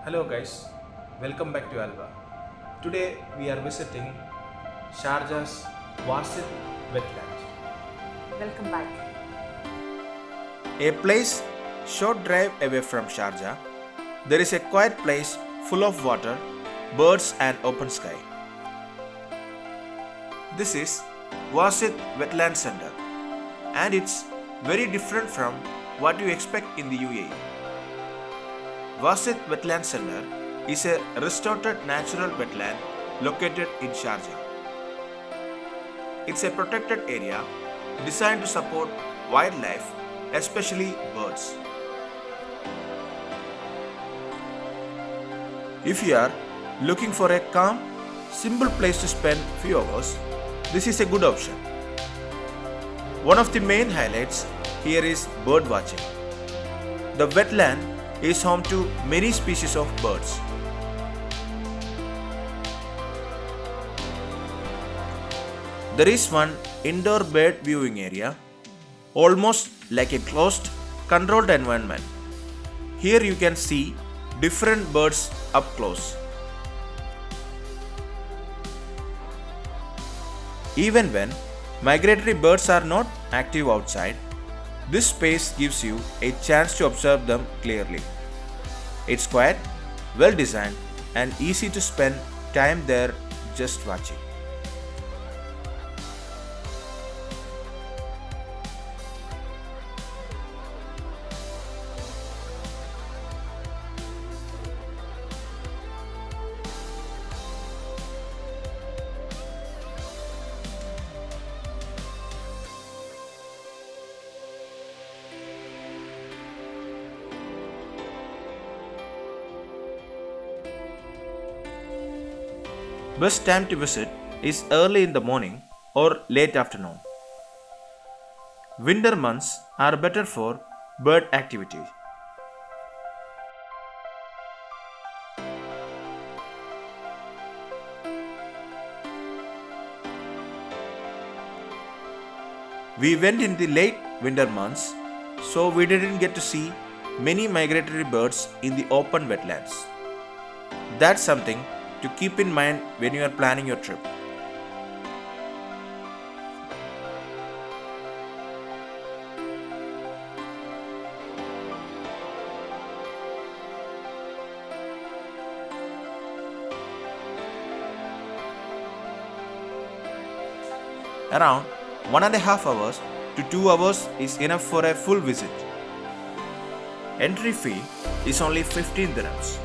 Hello guys, welcome back to Alba. Today we are visiting Sharjah's Wasid Wetland. Welcome back. A place short drive away from Sharjah, there is a quiet place full of water, birds and open sky. This is Wasit Wetland Centre and it's very different from what you expect in the UAE. Wasit Wetland Centre is a restored natural wetland located in Sharjah. It's a protected area designed to support wildlife, especially birds. If you are looking for a calm, simple place to spend few hours, this is a good option. One of the main highlights here is bird watching. The wetland is home to many species of birds. There is one indoor bird viewing area, almost like a closed, controlled environment. Here you can see different birds up close. Even when migratory birds are not active outside, this space gives you a chance to observe them clearly. It's quiet, well designed, and easy to spend time there just watching. Best time to visit is early in the morning or late afternoon. Winter months are better for bird activity. We went in the late winter months, so we didn't get to see many migratory birds in the open wetlands. That's something to keep in mind when you are planning your trip. Around 1.5 hours to 2 hours is enough for a full visit. Entry fee is only 15 dirhams.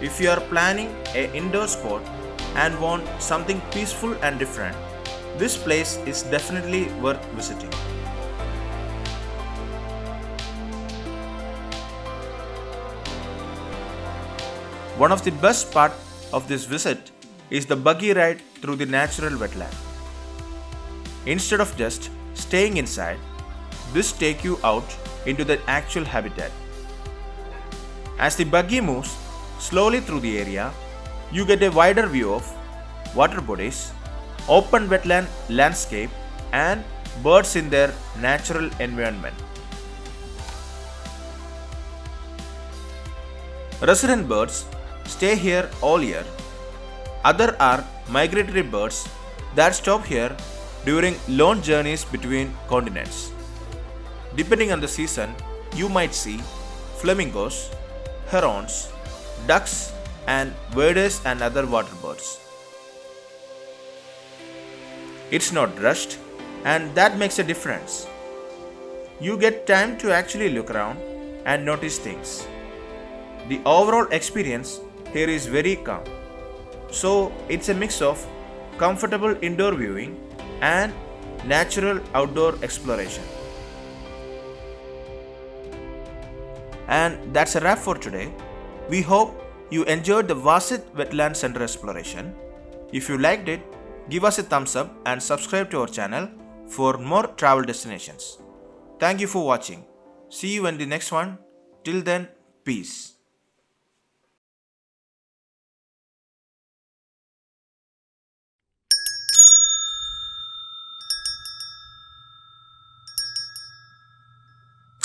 If you are planning an indoor sport and want something peaceful and different, this place is definitely worth visiting. One of the best parts of this visit is the buggy ride through the natural wetland. Instead of just staying inside, this takes you out into the actual habitat. As the buggy moves slowly through the area, you get a wider view of water bodies, open wetland landscape, and birds in their natural environment. Resident birds stay here all year. Other are migratory birds that stop here during long journeys between continents. Depending on the season, you might see flamingos, herons, ducks and waders and other water birds. It's not rushed and that makes a difference. You get time to actually look around and notice things. The overall experience here is very calm. So it's a mix of comfortable indoor viewing and natural outdoor exploration. And that's a wrap for today. We hope you enjoyed the Wasit Wetland Centre exploration. If you liked it, give us a thumbs up and subscribe to our channel for more travel destinations. Thank you for watching. See you in the next one. Till then, peace.